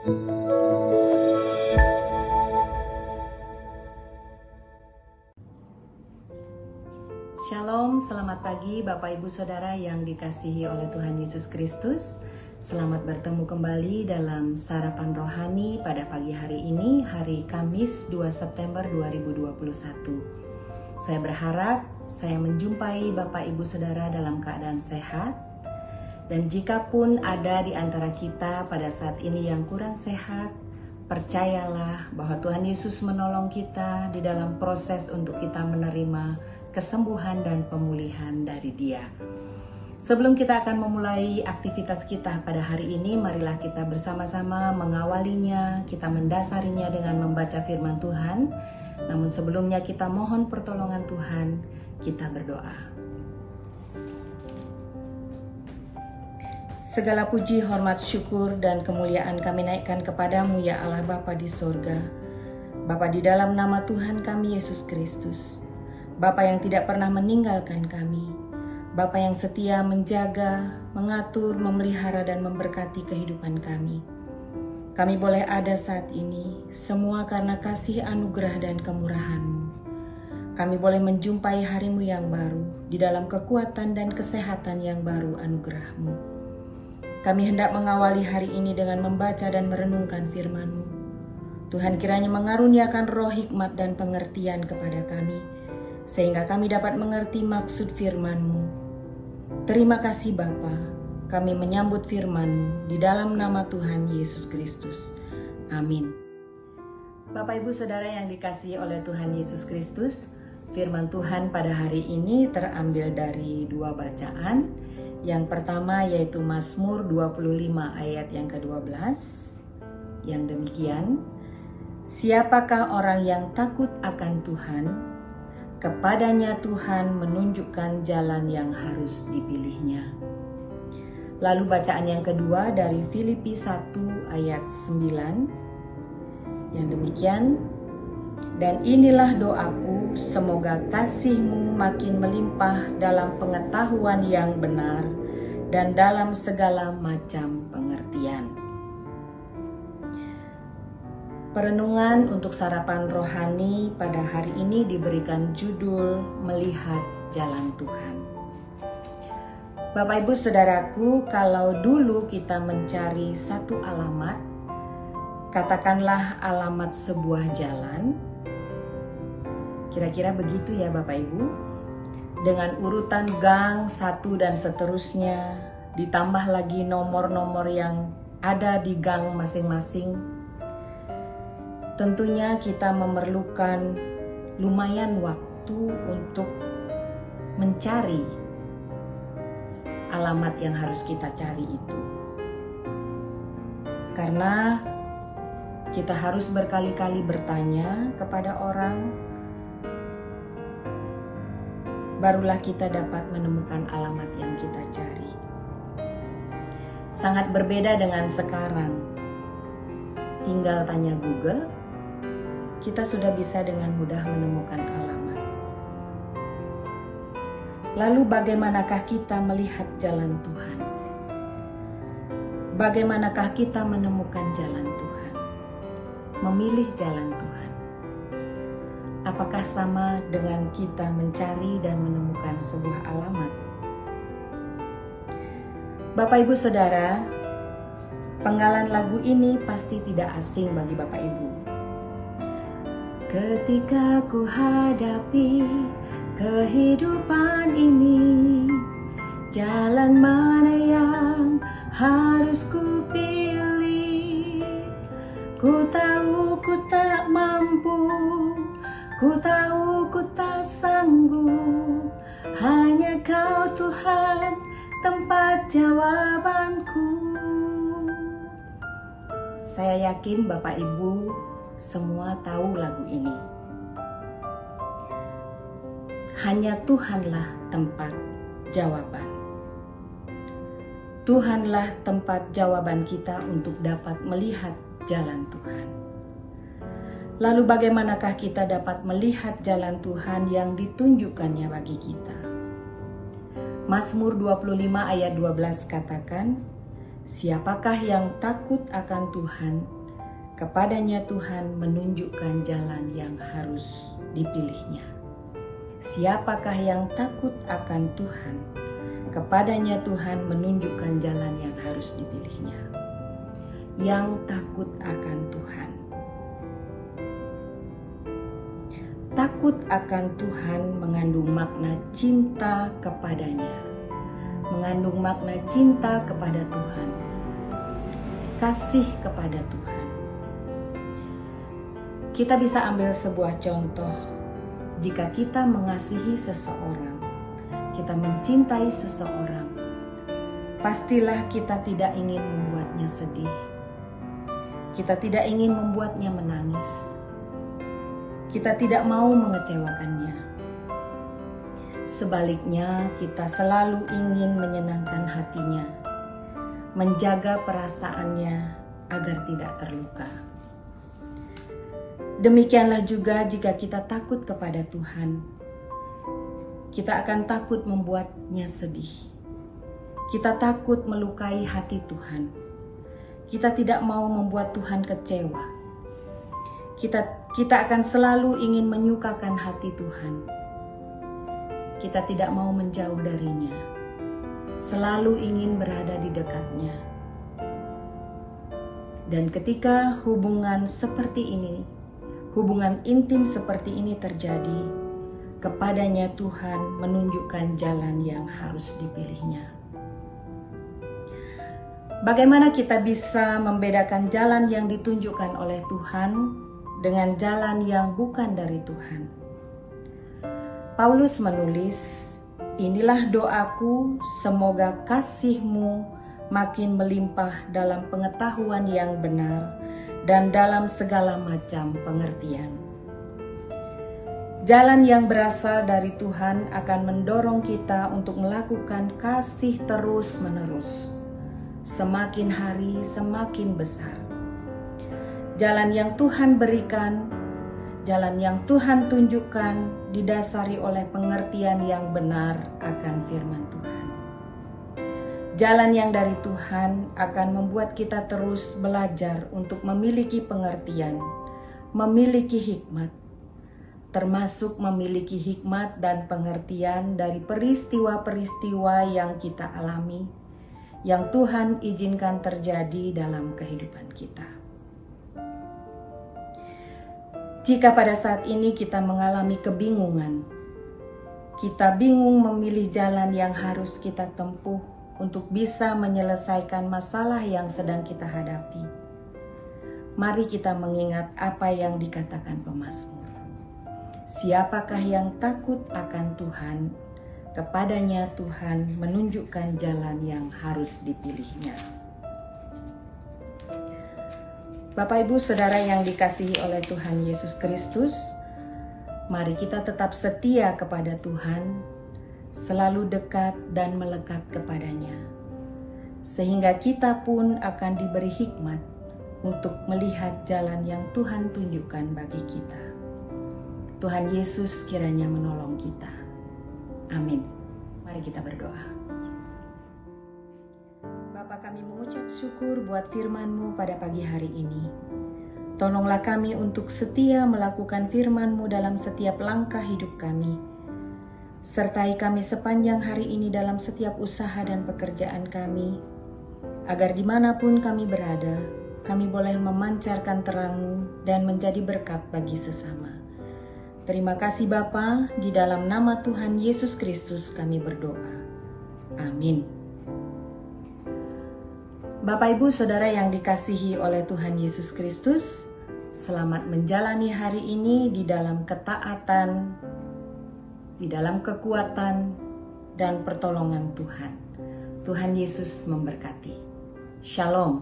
Shalom, selamat pagi Bapak Ibu Saudara yang dikasihi oleh Tuhan Yesus Kristus. Selamat bertemu kembali dalam Sarapan Rohani pada pagi hari ini, hari Kamis 2 September 2021. Saya berharap saya menjumpai Bapak Ibu Saudara dalam keadaan sehat. Dan jikapun ada di antara kita pada saat ini yang kurang sehat, percayalah bahwa Tuhan Yesus menolong kita di dalam proses untuk kita menerima kesembuhan dan pemulihan dari Dia. Sebelum kita akan memulai aktivitas kita pada hari ini, marilah kita bersama-sama mengawalinya, kita mendasarinya dengan membaca firman Tuhan. Namun sebelumnya kita mohon pertolongan Tuhan, kita berdoa. Segala puji, hormat, syukur, dan kemuliaan kami naikkan kepadamu ya Allah Bapa di sorga. Bapa, di dalam nama Tuhan kami Yesus Kristus. Bapa yang tidak pernah meninggalkan kami, Bapa yang setia menjaga, mengatur, memelihara dan memberkati kehidupan kami. Kami boleh ada saat ini, semua karena kasih anugerah dan kemurahan-Mu. Kami boleh menjumpai hari-Mu yang baru, di dalam kekuatan dan kesehatan yang baru anugerah-Mu. Kami hendak mengawali hari ini dengan membaca dan merenungkan firman-Mu. Tuhan kiranya mengaruniakan roh hikmat dan pengertian kepada kami, sehingga kami dapat mengerti maksud firman-Mu. Terima kasih Bapa, kami menyambut firman-Mu di dalam nama Tuhan Yesus Kristus. Amin. Bapak Ibu Saudara yang dikasihi oleh Tuhan Yesus Kristus, firman Tuhan pada hari ini terambil dari dua bacaan. Yang pertama yaitu Mazmur 25 ayat yang ke-12, yang demikian, siapakah orang yang takut akan Tuhan? Kepadanya Tuhan menunjukkan jalan yang harus dipilihnya. Lalu bacaan yang kedua dari Filipi 1 ayat 9, yang demikian, dan inilah doaku, semoga kasih-Mu makin melimpah dalam pengetahuan yang benar dan dalam segala macam pengertian. Perenungan untuk sarapan rohani pada hari ini diberikan judul Melihat Jalan Tuhan. Bapak Ibu Saudaraku, kalau dulu kita mencari satu alamat, katakanlah alamat sebuah jalan, kira-kira begitu ya Bapak Ibu, dengan urutan gang satu dan seterusnya, ditambah lagi nomor-nomor yang ada di gang masing-masing. Tentunya kita memerlukan lumayan waktu untuk mencari alamat yang harus kita cari itu. Karena kita harus berkali-kali bertanya kepada orang, barulah kita dapat menemukan alamat yang kita cari. Sangat berbeda dengan sekarang. Tinggal tanya Google, kita sudah bisa dengan mudah menemukan alamat. Lalu bagaimanakah kita melihat jalan Tuhan? Bagaimanakah kita menemukan jalan Tuhan? Memilih jalan Tuhan. Apakah sama dengan kita mencari dan menemukan sebuah alamat? Bapak Ibu Saudara, penggalan lagu ini pasti tidak asing bagi Bapak Ibu. Ketika ku hadapi kehidupan ini, jalan mana yang harus ku pilih? Ku tahu ku tak mampu, ku tahu ku tak sanggup, hanya Kau Tuhan tempat jawabanku. Saya yakin Bapak Ibu semua tahu lagu ini. Hanya Tuhanlah tempat jawaban. Tuhanlah tempat jawaban kita untuk dapat melihat jalan Tuhan. Lalu bagaimanakah kita dapat melihat jalan Tuhan yang ditunjukkannya bagi kita? Mazmur 25 ayat 12 katakan, Siapakah yang takut akan Tuhan? Kepadanya Tuhan menunjukkan jalan yang harus dipilihnya. Siapakah yang takut akan Tuhan? Kepadanya Tuhan menunjukkan jalan yang harus dipilihnya. Yang takut akan Tuhan. Takut akan Tuhan mengandung makna cinta kepadanya. Mengandung makna cinta kepada Tuhan. Kasih kepada Tuhan. Kita bisa ambil sebuah contoh. Jika kita mengasihi seseorang, kita mencintai seseorang, pastilah kita tidak ingin membuatnya sedih. Kita tidak ingin membuatnya menangis. Kita tidak mau mengecewakannya. Sebaliknya, kita selalu ingin menyenangkan hatinya, menjaga perasaannya agar tidak terluka. Demikianlah juga jika kita takut kepada Tuhan, kita akan takut membuatnya sedih. Kita takut melukai hati Tuhan. Kita tidak mau membuat Tuhan kecewa. Kita akan selalu ingin menyukakan hati Tuhan. Kita tidak mau menjauh darinya. Selalu ingin berada di dekatnya. Dan ketika hubungan seperti ini, hubungan intim seperti ini terjadi, kepadanya Tuhan menunjukkan jalan yang harus dipilihnya. Bagaimana kita bisa membedakan jalan yang ditunjukkan oleh Tuhan dengan jalan yang bukan dari Tuhan? Paulus menulis, "Inilah doaku, semoga kasih-Mu makin melimpah dalam pengetahuan yang benar dan dalam segala macam pengertian." Jalan yang berasal dari Tuhan akan mendorong kita untuk melakukan kasih terus-menerus. Semakin hari semakin besar. Jalan yang Tuhan berikan, jalan yang Tuhan tunjukkan didasari oleh pengertian yang benar akan firman Tuhan. Jalan yang dari Tuhan akan membuat kita terus belajar untuk memiliki pengertian, memiliki hikmat, termasuk memiliki hikmat dan pengertian dari peristiwa-peristiwa yang kita alami, yang Tuhan izinkan terjadi dalam kehidupan kita. Jika pada saat ini kita mengalami kebingungan, kita bingung memilih jalan yang harus kita tempuh untuk bisa menyelesaikan masalah yang sedang kita hadapi, mari kita mengingat apa yang dikatakan pemazmur. Siapakah yang takut akan Tuhan? Kepadanya Tuhan menunjukkan jalan yang harus dipilihnya. Bapak, Ibu, Saudara yang dikasihi oleh Tuhan Yesus Kristus, mari kita tetap setia kepada Tuhan, selalu dekat dan melekat kepadanya, sehingga kita pun akan diberi hikmat untuk melihat jalan yang Tuhan tunjukkan bagi kita. Tuhan Yesus kiranya menolong kita. Amin. Mari kita berdoa. Bapa, kami mengucap syukur buat firman-Mu pada pagi hari ini. Tolonglah kami untuk setia melakukan firman-Mu dalam setiap langkah hidup kami. Sertai kami sepanjang hari ini dalam setiap usaha dan pekerjaan kami, agar dimanapun kami berada, kami boleh memancarkan terang-Mu dan menjadi berkat bagi sesama. Terima kasih Bapa, di dalam nama Tuhan Yesus Kristus kami berdoa. Amin. Bapak, Ibu, Saudara yang dikasihi oleh Tuhan Yesus Kristus, selamat menjalani hari ini di dalam ketaatan, di dalam kekuatan dan pertolongan Tuhan. Tuhan Yesus memberkati. Shalom.